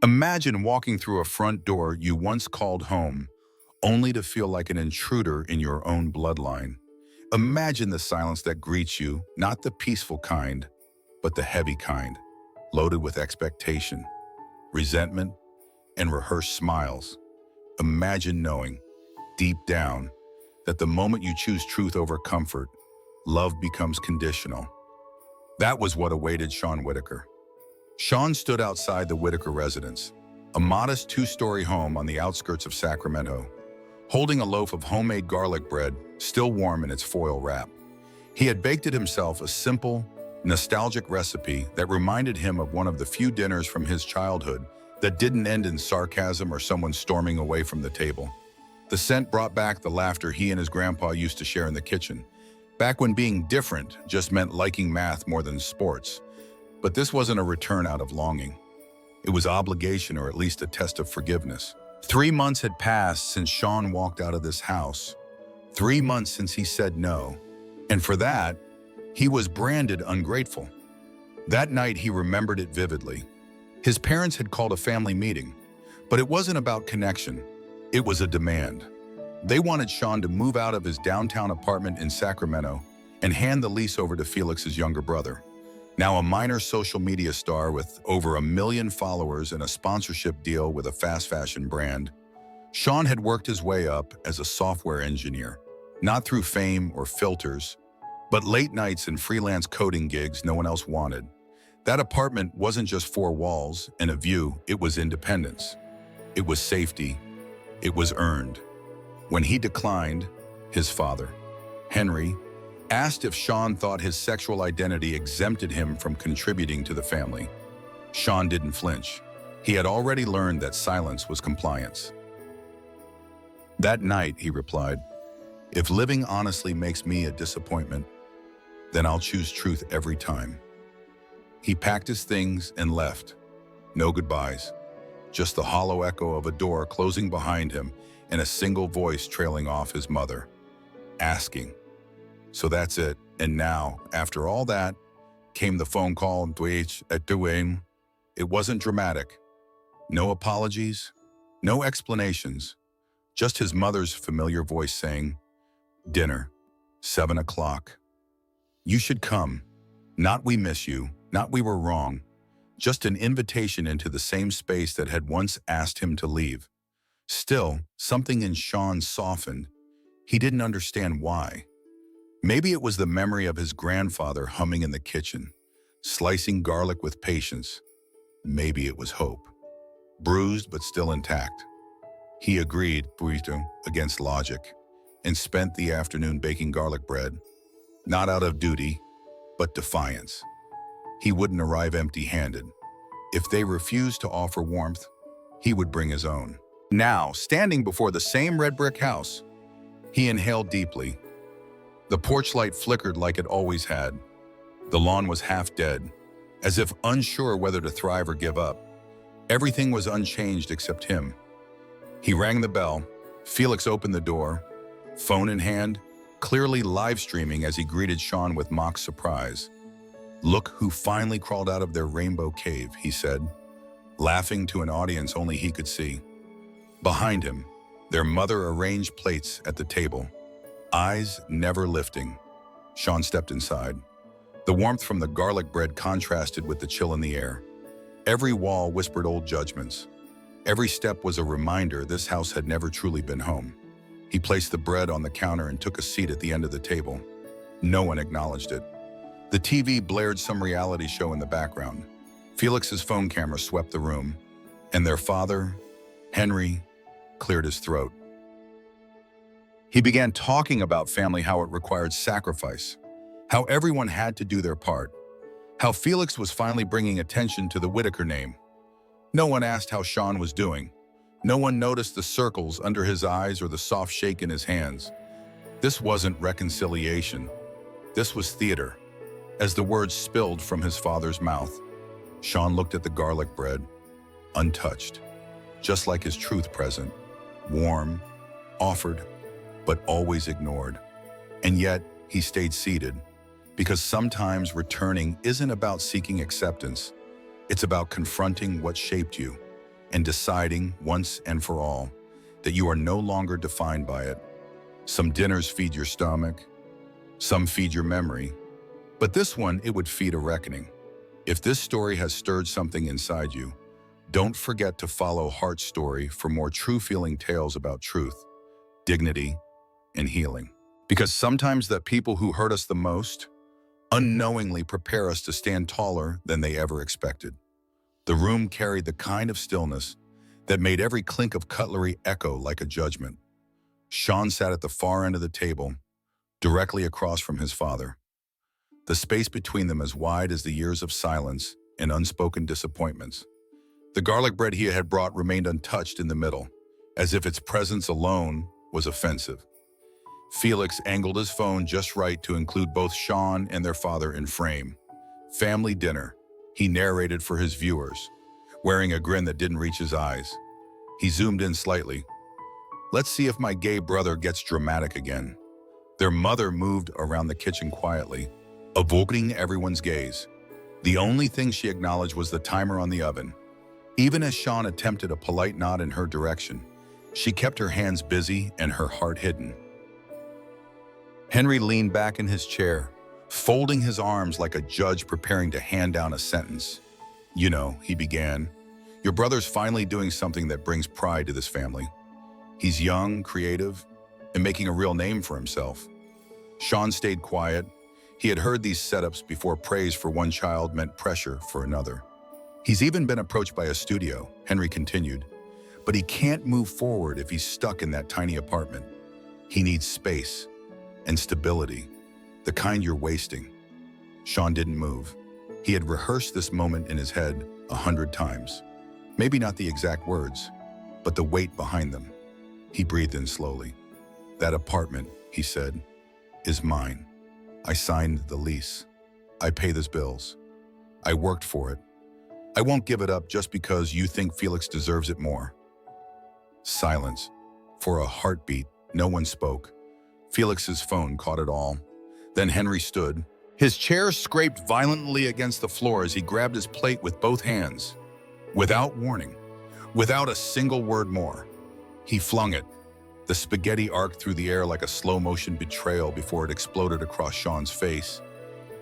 Imagine walking through a front door you once called home, only to feel like an intruder in your own bloodline. Imagine the silence that greets you, not the peaceful kind, but the heavy kind, loaded with expectation, resentment, and rehearsed smiles. Imagine knowing, deep down, that the moment you choose truth over comfort, love becomes conditional. That was what awaited Shawn Whitaker. Shawn stood outside the Whitaker residence, a modest two-story home on the outskirts of Sacramento, holding a loaf of homemade garlic bread, still warm in its foil wrap. He had baked it himself, a simple, nostalgic recipe that reminded him of one of the few dinners from his childhood that didn't end in sarcasm or someone storming away from the table. The scent brought back the laughter he and his grandpa used to share in the kitchen, back when being different just meant liking math more than sports. But this wasn't a return out of longing. It was obligation, or at least a test of forgiveness. 3 months had passed since Shawn walked out of this house. 3 months since he said no. And for that, he was branded ungrateful. That night, he remembered it vividly. His parents had called a family meeting, but it wasn't about connection. It was a demand. They wanted Shawn to move out of his downtown apartment in Sacramento and hand the lease over to Felix's younger brother. Now a minor social media star with over 1 million followers and a sponsorship deal with a fast fashion brand, Shawn had worked his way up as a software engineer, not through fame or filters, but late nights and freelance coding gigs no one else wanted. That apartment wasn't just 4 walls and a view, it was independence. It was safety. It was earned. When he declined, his father, Henry, asked if Shawn thought his sexual identity exempted him from contributing to the family. Shawn didn't flinch. He had already learned that silence was compliance. That night, he replied, "If living honestly makes me a disappointment, then I'll choose truth every time." He packed his things and left. No goodbyes, just the hollow echo of a door closing behind him and a single voice trailing off his mother, asking, "So that's it. And now, after all that, came the phone call and tweets at Duane." It wasn't dramatic. No apologies, no explanations, just his mother's familiar voice saying, "Dinner, 7 o'clock. You should come. Not we miss you, not we were wrong. Just an invitation into the same space that had once asked him to leave." Still, something in Shawn softened. He didn't understand why. Maybe it was the memory of his grandfather humming in the kitchen, slicing garlic with patience. Maybe it was hope, bruised but still intact. He agreed, against logic, and spent the afternoon baking garlic bread, not out of duty, but defiance. He wouldn't arrive empty-handed. If they refused to offer warmth, he would bring his own. Now, standing before the same red brick house, he inhaled deeply. The porch light flickered like it always had. The lawn was half dead, as if unsure whether to thrive or give up. Everything was unchanged except him. He rang the bell. Felix opened the door, phone in hand, clearly live streaming as he greeted Shawn with mock surprise. "Look who finally crawled out of their rainbow cave," he said, laughing to an audience only he could see. Behind him, their mother arranged plates at the table, eyes never lifting. Shawn stepped inside. The warmth from the garlic bread contrasted with the chill in the air. Every wall whispered old judgments. Every step was a reminder this house had never truly been home. He placed the bread on the counter and took a seat at the end of the table. No one acknowledged it. The TV blared some reality show in the background. Felix's phone camera swept the room, and their father, Henry, cleared his throat. He began talking about family, how it required sacrifice, how everyone had to do their part, how Felix was finally bringing attention to the Whitaker name. No one asked how Shawn was doing. No one noticed the circles under his eyes or the soft shake in his hands. This wasn't reconciliation. This was theater. As the words spilled from his father's mouth, Shawn looked at the garlic bread, untouched, just like his truth present, warm, offered, but always ignored. And yet, he stayed seated, because sometimes returning isn't about seeking acceptance. It's about confronting what shaped you. and deciding once and for all that you are no longer defined by it. Some dinners feed your stomach, some feed your memory, but this one, it would feed a reckoning. If this story has stirred something inside you, don't forget to follow Heart's Story for more true-feeling tales about truth, dignity, and healing. Because sometimes the people who hurt us the most unknowingly prepare us to stand taller than they ever expected. The room carried the kind of stillness that made every clink of cutlery echo like a judgment. Shawn sat at the far end of the table, directly across from his father, the space between them as wide as the years of silence and unspoken disappointments. The garlic bread he had brought remained untouched in the middle, as if its presence alone was offensive. Felix angled his phone just right to include both Shawn and their father in frame. Family dinner, he narrated for his viewers, wearing a grin that didn't reach his eyes. He zoomed in slightly. Let's see if my gay brother gets dramatic again. Their mother moved around the kitchen quietly, avoiding everyone's gaze. The only thing she acknowledged was the timer on the oven. Even as Shawn attempted a polite nod in her direction, she kept her hands busy and her heart hidden. Henry leaned back in his chair, folding his arms like a judge preparing to hand down a sentence. You know, he began, your brother's finally doing something that brings pride to this family. He's young, creative, and making a real name for himself. Shawn stayed quiet. He had heard these setups before. Praise for one child meant pressure for another. He's even been approached by a studio, Henry continued, but he can't move forward if he's stuck in that tiny apartment. He needs space and stability, the kind you're wasting. Shawn didn't move. He had rehearsed this moment in his head 100 times. Maybe not the exact words, but the weight behind them. He breathed in slowly. That apartment, he said, is mine. I signed the lease. I pay those bills. I worked for it. I won't give it up just because you think Felix deserves it more. Silence. For a heartbeat, no one spoke. Felix's phone caught it all. Then Henry stood. His chair scraped violently against the floor as he grabbed his plate with both hands. Without warning, without a single word more, he flung it. The spaghetti arced through the air like a slow-motion betrayal before it exploded across Shawn's face.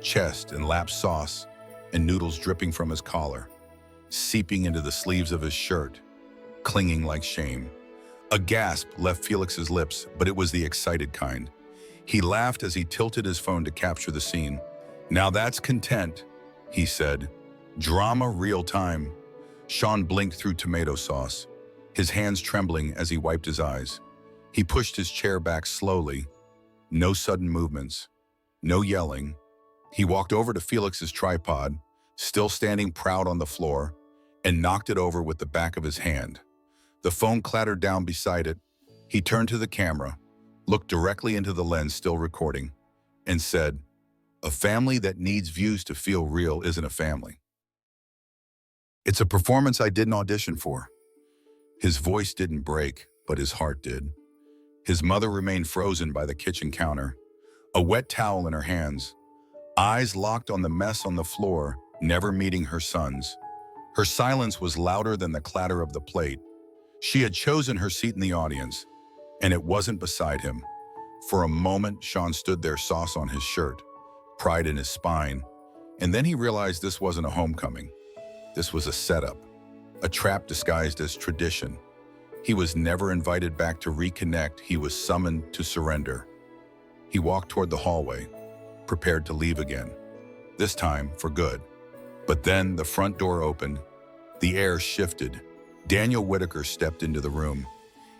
Chest and lap sauce and noodles dripping from his collar, seeping into the sleeves of his shirt, clinging like shame. A gasp left Felix's lips, but it was the excited kind. He laughed as he tilted his phone to capture the scene. Now that's content, he said. Drama real time. Shawn blinked through tomato sauce, his hands trembling as he wiped his eyes. He pushed his chair back slowly. No sudden movements, no yelling. He walked over to Felix's tripod, still standing proud on the floor, and knocked it over with the back of his hand. The phone clattered down beside it. He turned to the camera, looked directly into the lens still recording, and said, "A family that needs views to feel real isn't a family. It's a performance I didn't audition for." His voice didn't break, but his heart did. His mother remained frozen by the kitchen counter, a wet towel in her hands, eyes locked on the mess on the floor, never meeting her son's. Her silence was louder than the clatter of the plate. She had chosen her seat in the audience, and it wasn't beside him. For a moment, Shawn stood there, sauce on his shirt, pride in his spine, and then he realized this wasn't a homecoming. This was a setup, a trap disguised as tradition. He was never invited back to reconnect. He was summoned to surrender. He walked toward the hallway, prepared to leave again, this time for good. But then the front door opened. The air shifted. Daniel Whitaker stepped into the room.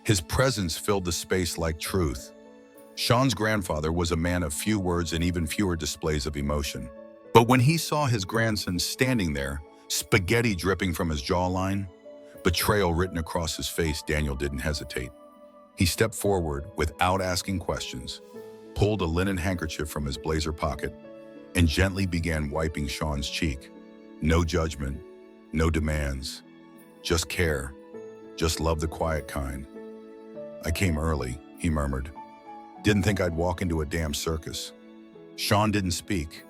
His presence filled the space like truth. Shawn's grandfather was a man of few words and even fewer displays of emotion. But when he saw his grandson standing there, spaghetti dripping from his jawline, betrayal written across his face, Daniel didn't hesitate. He stepped forward without asking questions, pulled a linen handkerchief from his blazer pocket, and gently began wiping Shawn's cheek. No judgment, no demands, just care, just love, the quiet kind. "I came early," he murmured. "Didn't think I'd walk into a damn circus." Shawn didn't speak.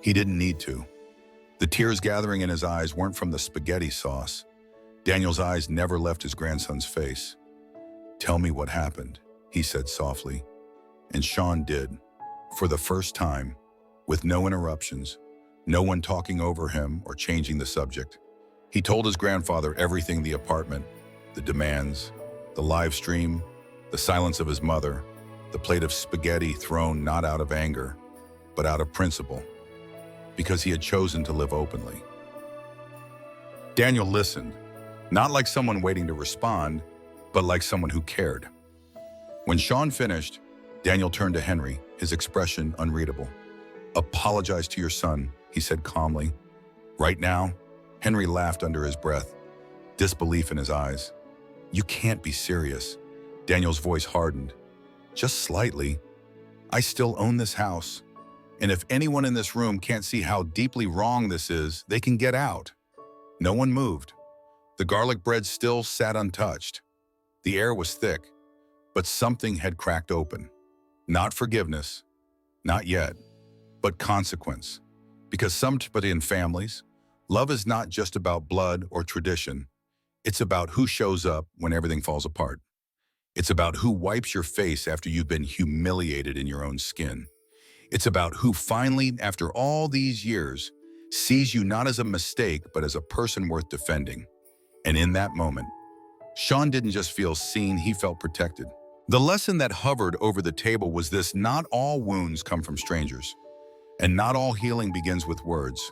He didn't need to. The tears gathering in his eyes weren't from the spaghetti sauce. Daniel's eyes never left his grandson's face. "Tell me what happened," he said softly. And Shawn did, for the first time, with no interruptions, no one talking over him or changing the subject. He told his grandfather everything: the apartment, the demands, the live stream, the silence of his mother, the plate of spaghetti thrown not out of anger, but out of principle, because he had chosen to live openly. Daniel listened, not like someone waiting to respond, but like someone who cared. When Shawn finished, Daniel turned to Henry, his expression unreadable. "Apologize to your son," he said calmly. "Right now?" Henry laughed under his breath, disbelief in his eyes. "You can't be serious." Daniel's voice hardened. "Just slightly. I still own this house. And if anyone in this room can't see how deeply wrong this is, they can get out." No one moved. The garlic bread still sat untouched. The air was thick, but something had cracked open. Not forgiveness, not yet, but consequence. Because somebody in families, love is not just about blood or tradition. It's about who shows up when everything falls apart. It's about who wipes your face after you've been humiliated in your own skin. It's about who finally, after all these years, sees you not as a mistake, but as a person worth defending. And in that moment, Shawn didn't just feel seen, he felt protected. The lesson that hovered over the table was this: not all wounds come from strangers, and not all healing begins with words.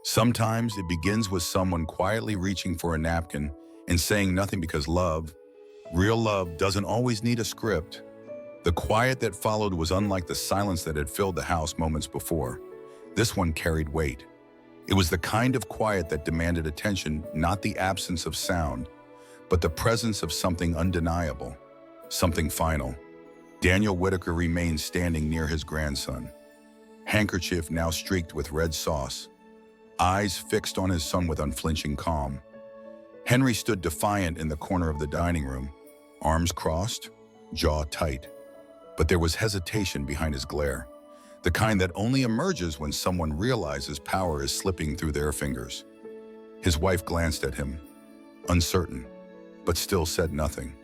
Sometimes it begins with someone quietly reaching for a napkin and saying nothing, because love, real love, doesn't always need a script. The quiet that followed was unlike the silence that had filled the house moments before. This one carried weight. It was the kind of quiet that demanded attention, not the absence of sound, but the presence of something undeniable, something final. Daniel Whitaker remained standing near his grandson, handkerchief now streaked with red sauce, eyes fixed on his son with unflinching calm. Henry stood defiant in the corner of the dining room, arms crossed, jaw tight. But there was hesitation behind his glare, the kind that only emerges when someone realizes power is slipping through their fingers. His wife glanced at him, uncertain, but still said nothing.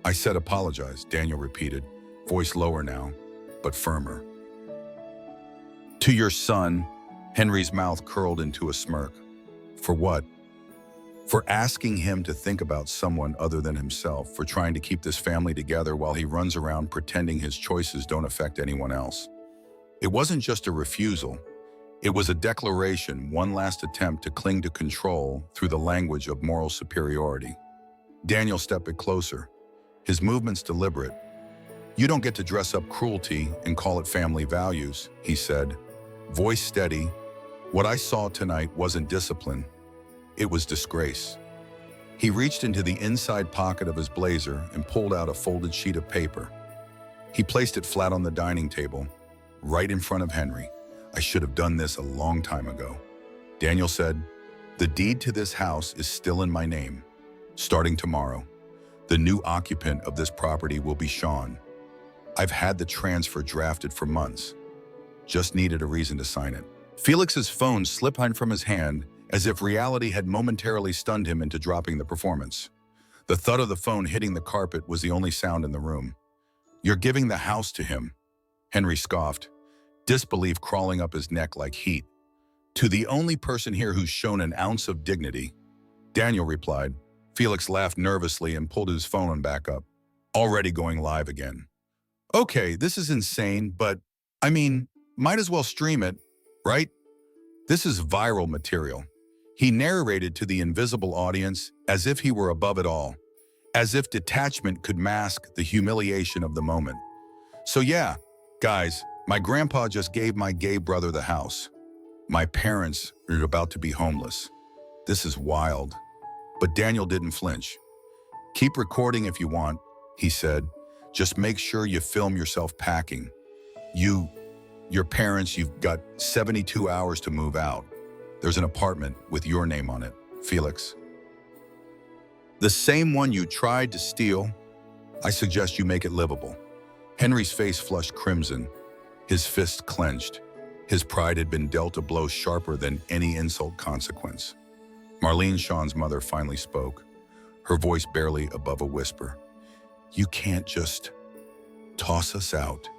"I said apologize," Daniel repeated, voice lower now, but firmer. "To your son," Henry's mouth curled into a smirk. "For what?" "For asking him to think about someone other than himself, for trying to keep this family together while he runs around pretending his choices don't affect anyone else." It wasn't just a refusal. It was a declaration, one last attempt to cling to control through the language of moral superiority. Daniel stepped closer, his movements deliberate. "You don't get to dress up cruelty and call it family values," he said, voice steady. "What I saw tonight wasn't discipline. It was disgrace." He reached into the inside pocket of his blazer and pulled out a folded sheet of paper. He placed it flat on the dining table, right in front of Henry. "I should have done this a long time ago." Daniel said, "The deed to this house is still in my name. Starting tomorrow, the new occupant of this property will be Shawn. I've had the transfer drafted for months. Just needed a reason to sign it." Felix's phone slipped from his hand, as if reality had momentarily stunned him into dropping the performance. The thud of the phone hitting the carpet was the only sound in the room. "You're giving the house to him," Henry scoffed, disbelief crawling up his neck like heat. "To the only person here who's shown an ounce of dignity," Daniel replied. Felix laughed nervously and pulled his phone back up. "Already going live again." "Okay, this is insane, but, might as well stream it, right? This is viral material." He narrated to the invisible audience as if he were above it all, as if detachment could mask the humiliation of the moment. "So yeah, guys, my grandpa just gave my gay brother the house. My parents are about to be homeless. This is wild." But Daniel didn't flinch. "Keep recording if you want," he said. "Just make sure you film yourself packing. Your parents, you've got 72 hours to move out. There's an apartment with your name on it, Felix. The same one you tried to steal. I suggest you make it livable." Henry's face flushed crimson, his fists clenched. His pride had been dealt a blow sharper than any insult consequence. Marlene, Shawn's mother, finally spoke, her voice barely above a whisper. You can't just toss us out.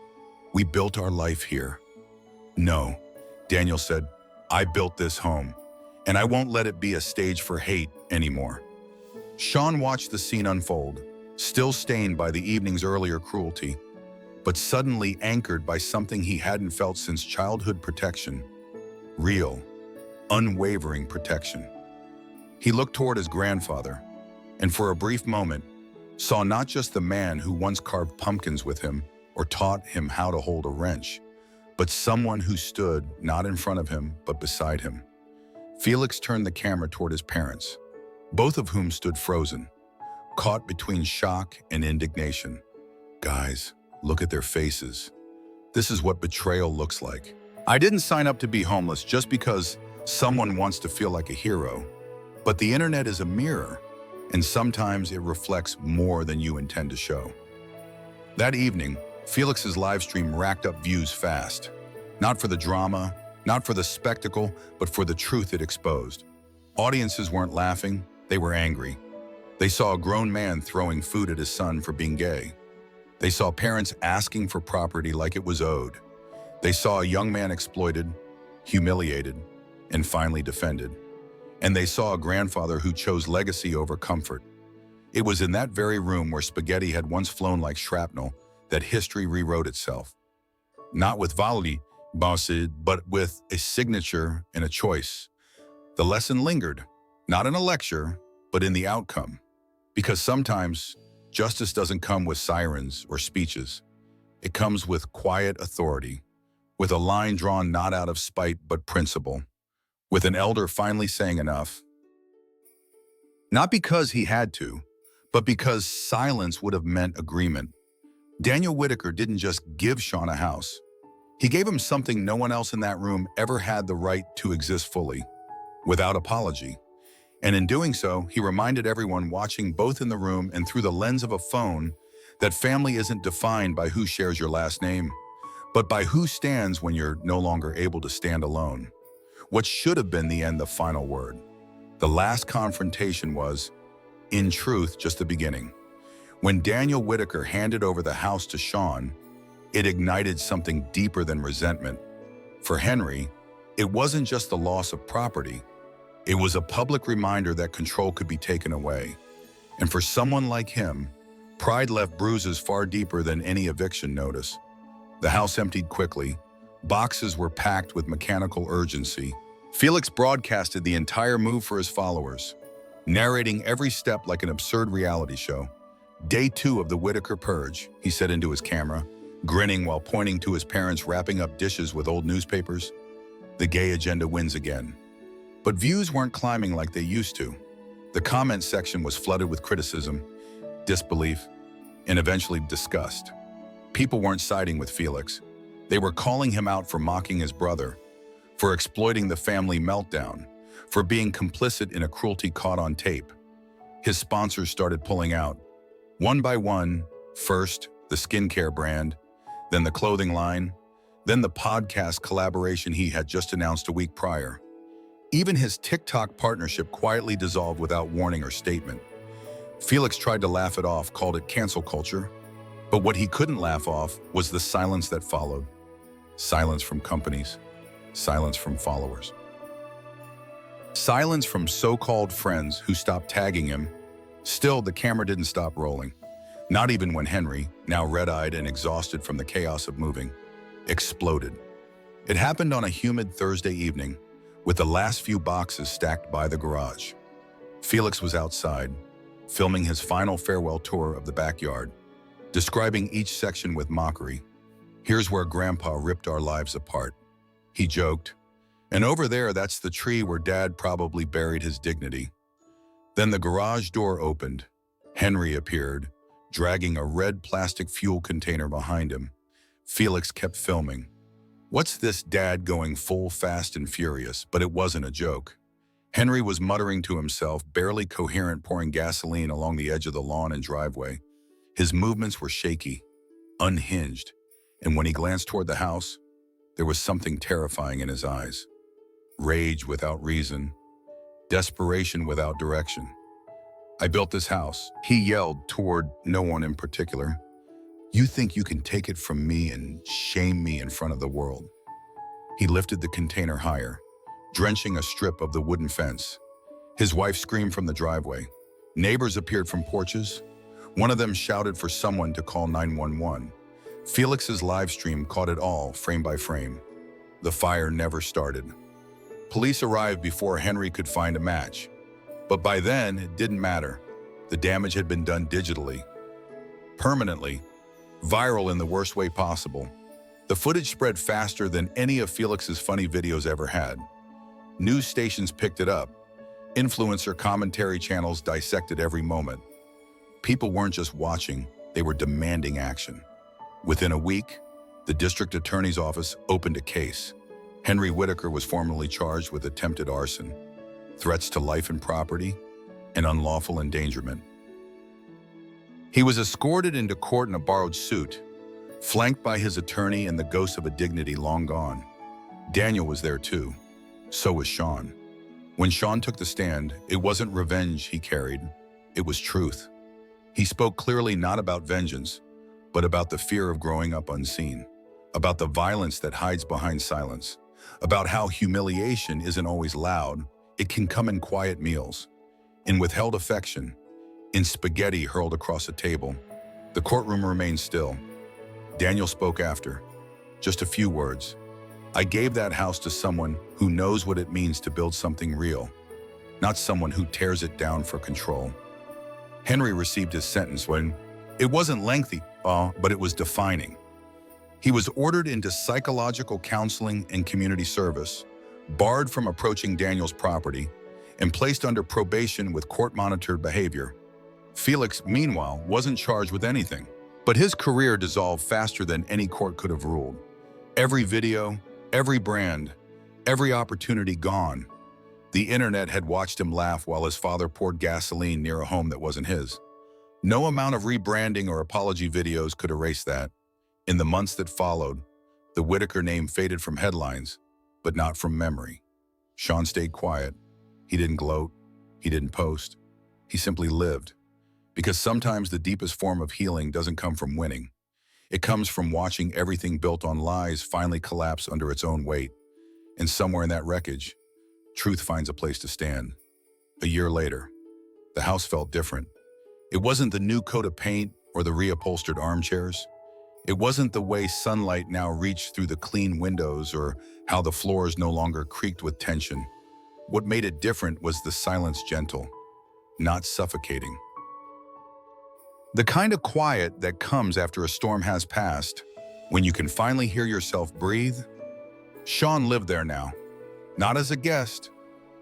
We built our life here. No, Daniel said, I built this home, and I won't let it be a stage for hate anymore. Shawn watched the scene unfold, still stained by the evening's earlier cruelty, but suddenly anchored by something he hadn't felt since childhood: protection. Real, unwavering protection. He looked toward his grandfather, and for a brief moment, saw not just the man who once carved pumpkins with him or taught him how to hold a wrench, but someone who stood not in front of him, but beside him. Felix turned the camera toward his parents, both of whom stood frozen, caught between shock and indignation. Guys, look at their faces. This is what betrayal looks like. I didn't sign up to be homeless just because someone wants to feel like a hero, but the internet is a mirror, and sometimes it reflects more than you intend to show. That evening, Felix's live stream racked up views fast. Not for the drama, not for the spectacle, but for the truth it exposed. Audiences weren't laughing, they were angry. They saw a grown man throwing food at his son for being gay. They saw parents asking for property like it was owed. They saw a young man exploited, humiliated, and finally defended. And they saw a grandfather who chose legacy over comfort. It was in that very room where spaghetti had once flown like shrapnel that history rewrote itself. Not with volley, but with a signature and a choice. The lesson lingered, not in a lecture, but in the outcome. Because sometimes justice doesn't come with sirens or speeches. It comes with quiet authority, with a line drawn not out of spite but principle, with an elder finally saying enough. Not because he had to, but because silence would have meant agreement. Daniel Whitaker didn't just give Shawn a house. He gave him something no one else in that room ever had the right to exist fully, without apology. And in doing so, he reminded everyone watching both in the room and through the lens of a phone that family isn't defined by who shares your last name, but by who stands when you're no longer able to stand alone. What should have been the final word. The last confrontation was, in truth, just the beginning. When Daniel Whitaker handed over the house to Shawn, it ignited something deeper than resentment. For Henry, it wasn't just the loss of property. It was a public reminder that control could be taken away. And for someone like him, pride left bruises far deeper than any eviction notice. The house emptied quickly. Boxes were packed with mechanical urgency. Felix broadcasted the entire move for his followers, narrating every step like an absurd reality show. Day 2 of the Whitaker purge, he said into his camera, grinning while pointing to his parents wrapping up dishes with old newspapers. The gay agenda wins again. But views weren't climbing like they used to. The comment section was flooded with criticism, disbelief, and eventually disgust. People weren't siding with Felix. They were calling him out for mocking his brother, for exploiting the family meltdown, for being complicit in a cruelty caught on tape. His sponsors started pulling out. One by one, first the skincare brand, then the clothing line, then the podcast collaboration he had just announced a week prior. Even his TikTok partnership quietly dissolved without warning or statement. Felix tried to laugh it off, called it cancel culture. But what he couldn't laugh off was the silence that followed. Silence from companies. Silence from followers. Silence from so-called friends who stopped tagging him. Still, the camera didn't stop rolling. Not even when Henry, now red-eyed and exhausted from the chaos of moving, exploded. It happened on a humid Thursday evening, with the last few boxes stacked by the garage. Felix was outside, filming his final farewell tour of the backyard, describing each section with mockery. Here's where Grandpa ripped our lives apart. He joked, and over there, that's the tree where Dad probably buried his dignity. Then the garage door opened. Henry appeared, dragging a red plastic fuel container behind him. Felix kept filming. What's this, Dad going full fast and furious? But it wasn't a joke. Henry was muttering to himself, barely coherent, pouring gasoline along the edge of the lawn and driveway. His movements were shaky, unhinged, and when he glanced toward the house, there was something terrifying in his eyes. Rage without reason, desperation without direction. "I built this house," he yelled toward no one in particular. "You think you can take it from me and shame me in front of the world?" He lifted the container higher, drenching a strip of the wooden fence. His wife screamed from the driveway. Neighbors appeared from porches. One of them shouted for someone to call 911. Felix's live stream caught it all, frame by frame. The fire never started. Police arrived before Henry could find a match. But by then, it didn't matter. The damage had been done digitally. Permanently. Viral in the worst way possible. The footage spread faster than any of Felix's funny videos ever had. News stations picked it up. Influencer commentary channels dissected every moment. People weren't just watching, they were demanding action. Within a week, the district attorney's office opened a case. Henry Whitaker was formally charged with attempted arson, threats to life and property, and unlawful endangerment. He was escorted into court in a borrowed suit, flanked by his attorney and the ghost of a dignity long gone. Daniel was there too. So was Shawn. When Shawn took the stand, it wasn't revenge he carried, it was truth. He spoke clearly not about vengeance, but about the fear of growing up unseen, about the violence that hides behind silence, about how humiliation isn't always loud, it can come in quiet meals, in withheld affection, in spaghetti hurled across a table. The courtroom remained still. Daniel spoke after, just a few words. "I gave that house to someone who knows what it means to build something real, not someone who tears it down for control." Henry received his sentence when it wasn't lengthy, but it was defining. He was ordered into psychological counseling and community service, barred from approaching Daniel's property, and placed under probation with court-monitored behavior. Felix, meanwhile, wasn't charged with anything, but his career dissolved faster than any court could have ruled. Every video, every brand, every opportunity gone. The internet had watched him laugh while his father poured gasoline near a home that wasn't his. No amount of rebranding or apology videos could erase that. In the months that followed, the Whitaker name faded from headlines, but not from memory. Shawn stayed quiet. He didn't gloat. He didn't post. He simply lived. Because sometimes the deepest form of healing doesn't come from winning. It comes from watching everything built on lies finally collapse under its own weight. And somewhere in that wreckage, truth finds a place to stand. A year later, the house felt different. It wasn't the new coat of paint or the reupholstered armchairs. It wasn't the way sunlight now reached through the clean windows or how the floors no longer creaked with tension. What made it different was the silence, gentle, not suffocating. The kind of quiet that comes after a storm has passed, when you can finally hear yourself breathe. Shawn lived there now, not as a guest,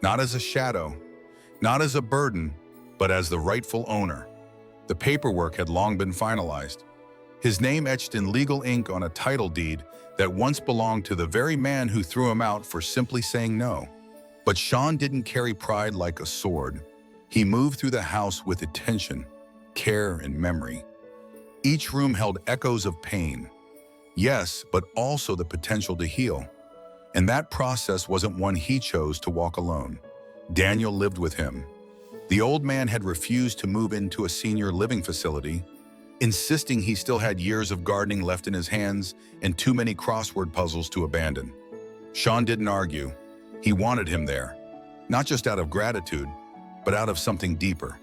not as a shadow, not as a burden, but as the rightful owner. The paperwork had long been finalized. His name etched in legal ink on a title deed that once belonged to the very man who threw him out for simply saying no. But Shawn didn't carry pride like a sword. He moved through the house with attention, care, and memory. Each room held echoes of pain. Yes, but also the potential to heal. And that process wasn't one he chose to walk alone. Daniel lived with him. The old man had refused to move into a senior living facility, insisting he still had years of gardening left in his hands and too many crossword puzzles to abandon. Shawn didn't argue. He wanted him there, not just out of gratitude, but out of something deeper.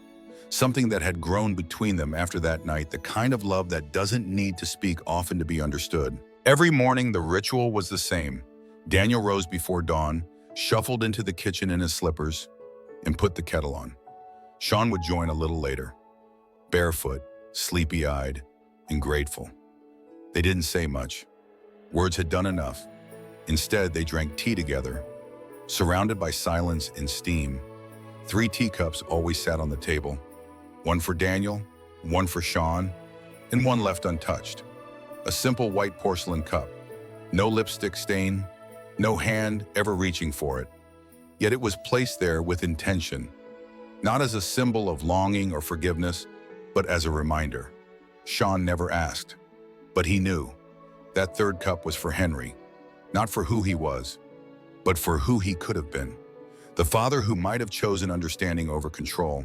Something that had grown between them after that night, the kind of love that doesn't need to speak often to be understood. Every morning, the ritual was the same. Daniel rose before dawn, shuffled into the kitchen in his slippers, and put the kettle on. Shawn would join a little later, barefoot, sleepy-eyed, and grateful. They didn't say much. Words had done enough. Instead, they drank tea together, surrounded by silence and steam. 3 teacups always sat on the table. One for Daniel, one for Shawn, and one left untouched. A simple white porcelain cup. No lipstick stain, no hand ever reaching for it. Yet it was placed there with intention, not as a symbol of longing or forgiveness, but as a reminder. Shawn never asked, but he knew. That 3rd cup was for Henry, not for who he was, but for who he could have been. The father who might have chosen understanding over control,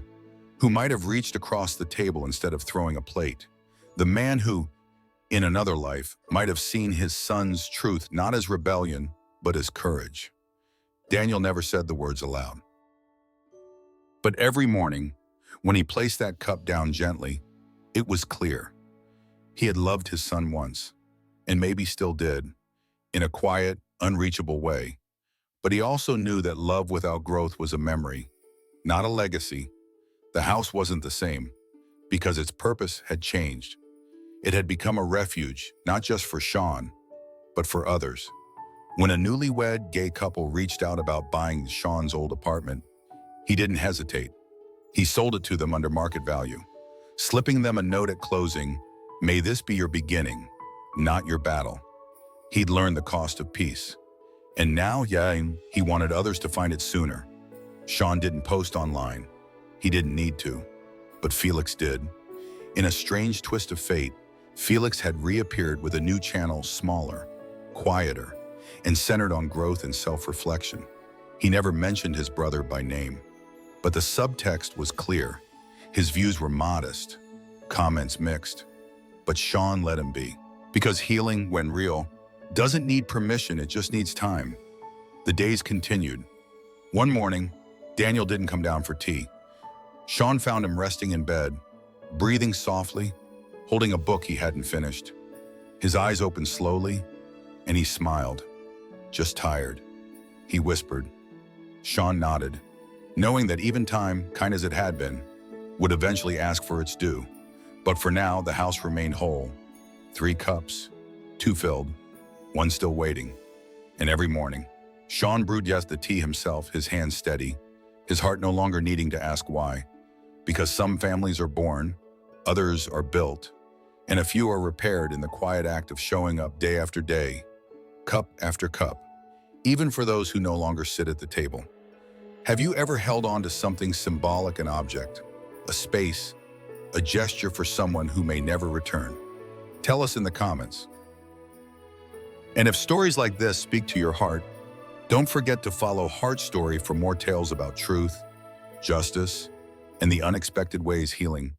who might have reached across the table instead of throwing a plate. The man who, in another life, might have seen his son's truth not as rebellion, but as courage. Daniel never said the words aloud. But every morning, when he placed that cup down gently, it was clear. He had loved his son once, and maybe still did, in a quiet, unreachable way. But he also knew that love without growth was a memory, not a legacy. The house wasn't the same, because its purpose had changed. It had become a refuge, not just for Shawn, but for others. When a newlywed gay couple reached out about buying Shawn's old apartment, he didn't hesitate. He sold it to them under market value, slipping them a note at closing, "May this be your beginning, not your battle." He'd learned the cost of peace. And now, he wanted others to find it sooner. Shawn didn't post online. He didn't need to. But Felix did. In a strange twist of fate, Felix had reappeared with a new channel, smaller, quieter, and centered on growth and self-reflection. He never mentioned his brother by name, but the subtext was clear. His views were modest, comments mixed, but Shawn let him be. Because healing, when real, doesn't need permission, it just needs time. The days continued. One morning, Daniel didn't come down for tea. Shawn found him resting in bed, breathing softly, holding a book he hadn't finished. His eyes opened slowly, and he smiled. "Just tired," he whispered. Shawn nodded, knowing that even time, kind as it had been, would eventually ask for its due. But for now, the house remained whole. 3 cups, 2 filled, 1 still waiting. And every morning, Shawn brewed the tea himself, his hands steady, his heart no longer needing to ask why. Because some families are born, others are built, and a few are repaired in the quiet act of showing up day after day, cup after cup, even for those who no longer sit at the table. Have you ever held on to something symbolic, an object, a space, a gesture for someone who may never return? Tell us in the comments. And if stories like this speak to your heart, don't forget to follow Heart Story for more tales about truth, justice, and the unexpected ways healing